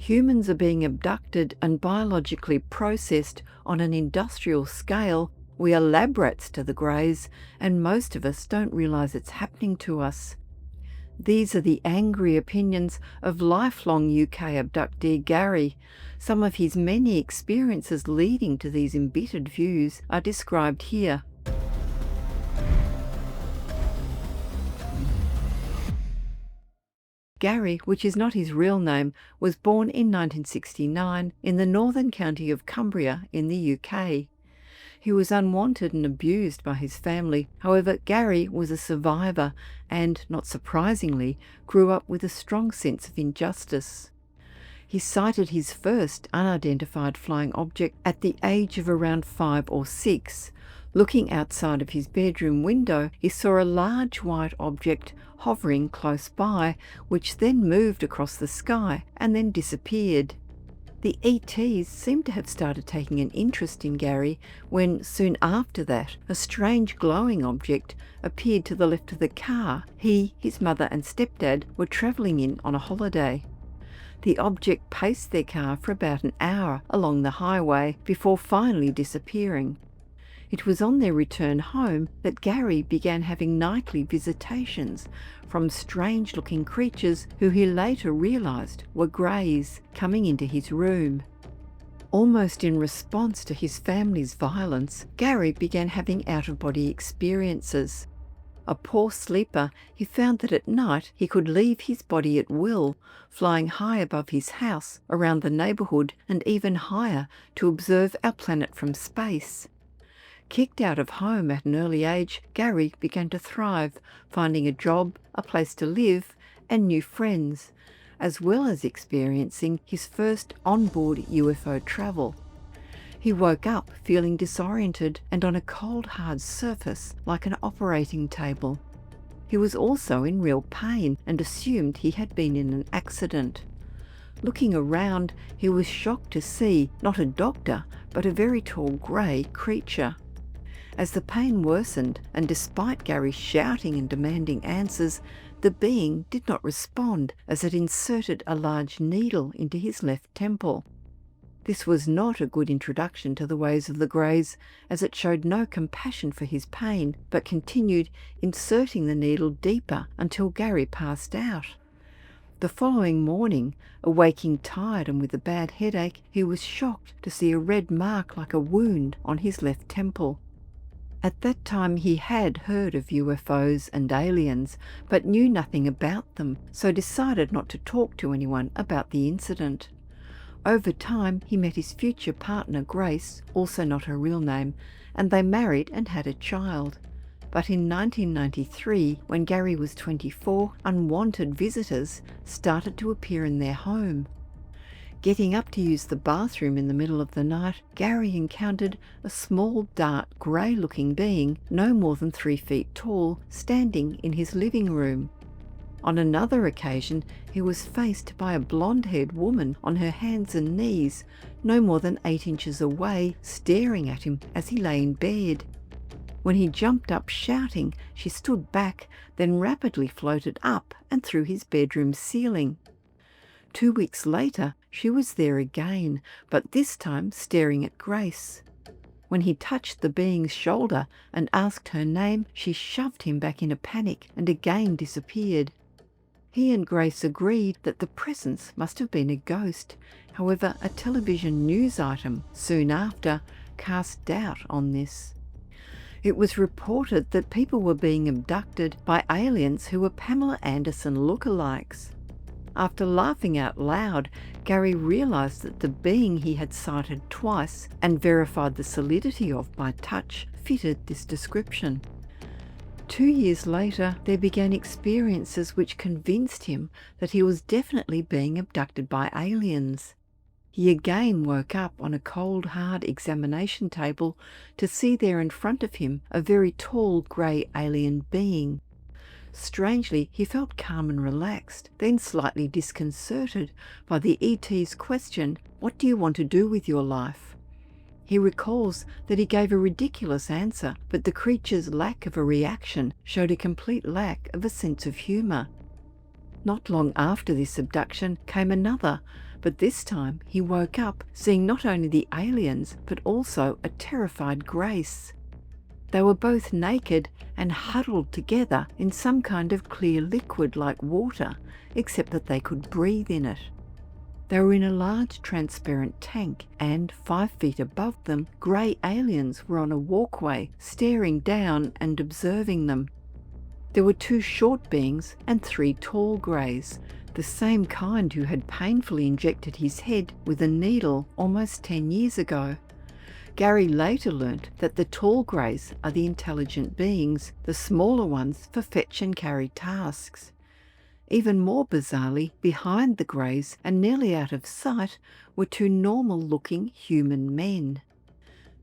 Humans are being abducted and biologically processed on an industrial scale. We are lab rats to the Greys, and most of us don't realise it's happening to us. These are the angry opinions of lifelong UK abductee Gary. Some of his many experiences leading to these embittered views are described here. Gary, which is not his real name, was born in 1969 in the northern county of Cumbria in the UK. He was unwanted and abused by his family. However, Gary was a survivor and, not surprisingly, grew up with a strong sense of injustice. He sighted his first unidentified flying object at the age of around 5 or 6. Looking outside of his bedroom window, he saw a large white object hovering close by, which then moved across the sky and then disappeared. The ETs seemed to have started taking an interest in Gary when, soon after that, a strange glowing object appeared to the left of the car he, his mother and stepdad were travelling in on a holiday. The object paced their car for about an hour along the highway before finally disappearing. It was on their return home that Gary began having nightly visitations from strange-looking creatures who he later realised were Greys coming into his room. Almost in response to his family's violence, Gary began having out-of-body experiences. A poor sleeper, he found that at night he could leave his body at will, flying high above his house, around the neighbourhood, and even higher to observe our planet from space. Kicked out of home at an early age, Gary began to thrive, finding a job, a place to live, and new friends, as well as experiencing his first onboard UFO travel. He woke up feeling disoriented and on a cold, hard surface like an operating table. He was also in real pain and assumed he had been in an accident. Looking around, he was shocked to see not a doctor, but a very tall grey creature. As the pain worsened, and despite Gary shouting and demanding answers, the being did not respond as it inserted a large needle into his left temple. This was not a good introduction to the ways of the Greys, as it showed no compassion for his pain, but continued inserting the needle deeper until Gary passed out. The following morning, awaking tired and with a bad headache, he was shocked to see a red mark like a wound on his left temple. At that time he had heard of UFOs and aliens, but knew nothing about them, so decided not to talk to anyone about the incident. Over time he met his future partner Grace, also not her real name, and they married and had a child. But in 1993, when Gary was 24, unwanted visitors started to appear in their home. Getting up to use the bathroom in the middle of the night, Gary encountered a small, dark, grey-looking being, no more than 3 feet tall, standing in his living room. On another occasion, he was faced by a blonde-haired woman on her hands and knees, no more than 8 inches away, staring at him as he lay in bed. When he jumped up shouting, she stood back, then rapidly floated up and through his bedroom ceiling. 2 weeks later, she was there again, but this time staring at Grace. When he touched the being's shoulder and asked her name, she shoved him back in a panic and again disappeared. He and Grace agreed that the presence must have been a ghost. However, a television news item soon after cast doubt on this. It was reported that people were being abducted by aliens who were Pamela Anderson lookalikes. After laughing out loud, Gary realised that the being he had sighted twice and verified the solidity of by touch fitted this description. 2 years later, there began experiences which convinced him that he was definitely being abducted by aliens. He again woke up on a cold, hard examination table to see there in front of him a very tall grey alien being. Strangely, he felt calm and relaxed, then slightly disconcerted by the ET's question, "What do you want to do with your life?" He recalls that he gave a ridiculous answer, but the creature's lack of a reaction showed a complete lack of a sense of humour. Not long after this abduction came another, But this time he woke up seeing not only the aliens but also a terrified Grace. They were both naked and huddled together in some kind of clear liquid like water, except that they could breathe in it. They were in a large transparent tank, and 5 feet above them, grey aliens were on a walkway, staring down and observing them. There were 2 short beings and 3 tall greys, the same kind who had painfully injected his head with a needle almost 10 years ago. Gary later learnt that the tall greys are the intelligent beings, the smaller ones for fetch and carry tasks. Even more bizarrely, behind the greys and nearly out of sight were 2 normal-looking human men.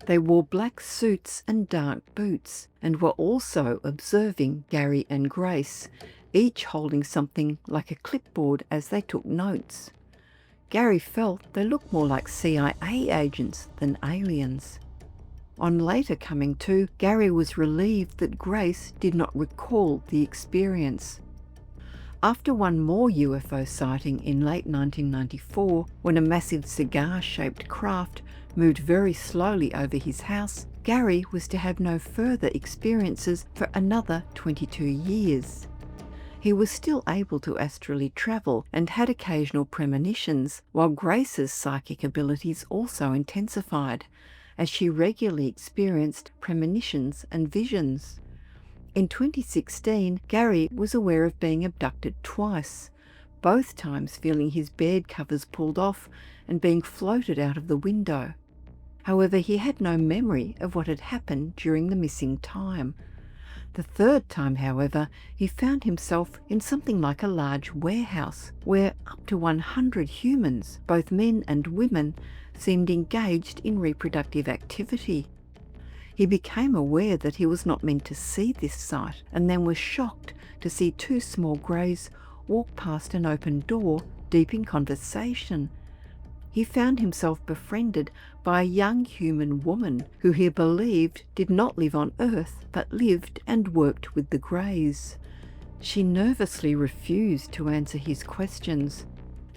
They wore black suits and dark boots, and were also observing Gary and Grace, each holding something like a clipboard as they took notes. Gary felt they looked more like CIA agents than aliens. On later coming to, Gary was relieved that Grace did not recall the experience. After one more UFO sighting in late 1994, when a massive cigar-shaped craft moved very slowly over his house, Gary was to have no further experiences for another 22 years. He was still able to astrally travel and had occasional premonitions, while Grace's psychic abilities also intensified, as she regularly experienced premonitions and visions. In 2016, Gary was aware of being abducted twice, both times feeling his bed covers pulled off and being floated out of the window. However, he had no memory of what had happened during the missing time. The third time, however, he found himself in something like a large warehouse where up to 100 humans, both men and women, seemed engaged in reproductive activity. He became aware that he was not meant to see this sight, and then was shocked to see 2 small greys walk past an open door, deep in conversation. He found himself befriended by a young human woman who he believed did not live on Earth but lived and worked with the Greys. She nervously refused to answer his questions.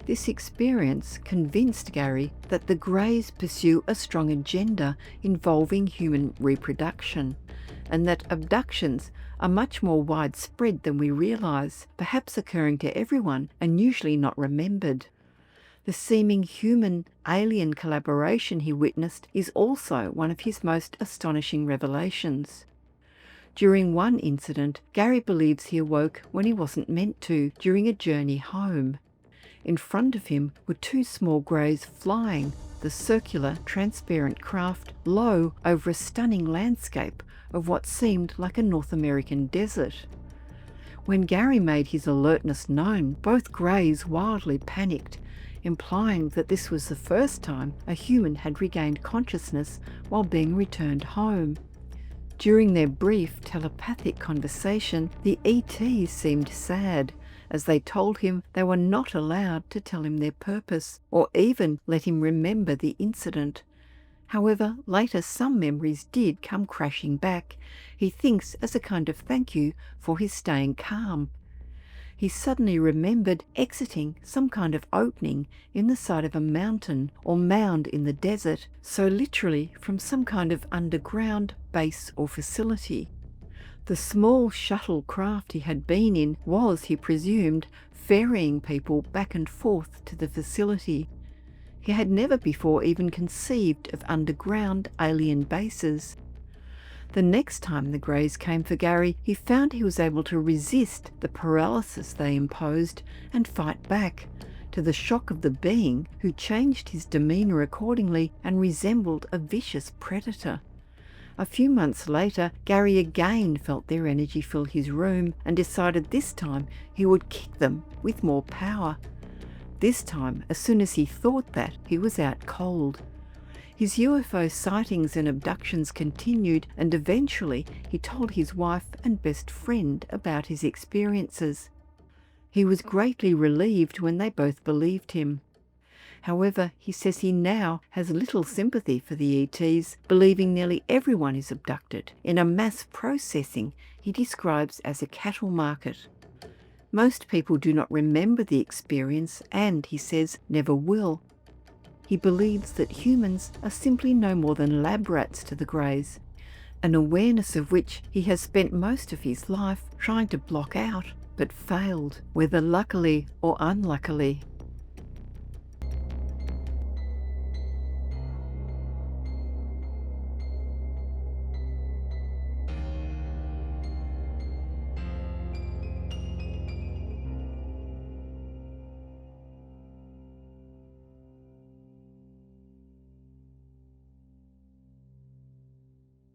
This experience convinced Gary that the Greys pursue a strong agenda involving human reproduction, and that abductions are much more widespread than we realise, perhaps occurring to everyone and usually not remembered. The seeming human-alien collaboration he witnessed is also one of his most astonishing revelations. During one incident, Gary believes he awoke when he wasn't meant to during a journey home. In front of him were 2 small greys flying the circular, transparent craft low over a stunning landscape of what seemed like a North American desert. When Gary made his alertness known, both greys wildly panicked, implying that this was the first time a human had regained consciousness while being returned home. During their brief telepathic conversation, the ETs seemed sad, as they told him they were not allowed to tell him their purpose, or even let him remember the incident. However, later some memories did come crashing back, he thinks as a kind of thank you for his staying calm. He suddenly remembered exiting some kind of opening in the side of a mountain or mound in the desert, so literally from some kind of underground base or facility. The small shuttle craft he had been in was, he presumed, ferrying people back and forth to the facility. He had never before even conceived of underground alien bases. The next time the Greys came for Gary, he found he was able to resist the paralysis they imposed and fight back, to the shock of the being, who changed his demeanour accordingly and resembled a vicious predator. A few months later, Gary again felt their energy fill his room and decided this time he would kick them with more power. This time, as soon as he thought that, he was out cold. His UFO sightings and abductions continued, and eventually he told his wife and best friend about his experiences. He was greatly relieved when they both believed him. However, he says he now has little sympathy for the ETs, believing nearly everyone is abducted in a mass processing he describes as a cattle market. Most people do not remember the experience and, he says, never will. He believes that humans are simply no more than lab rats to the Greys, an awareness of which he has spent most of his life trying to block out, but failed, whether luckily or unluckily.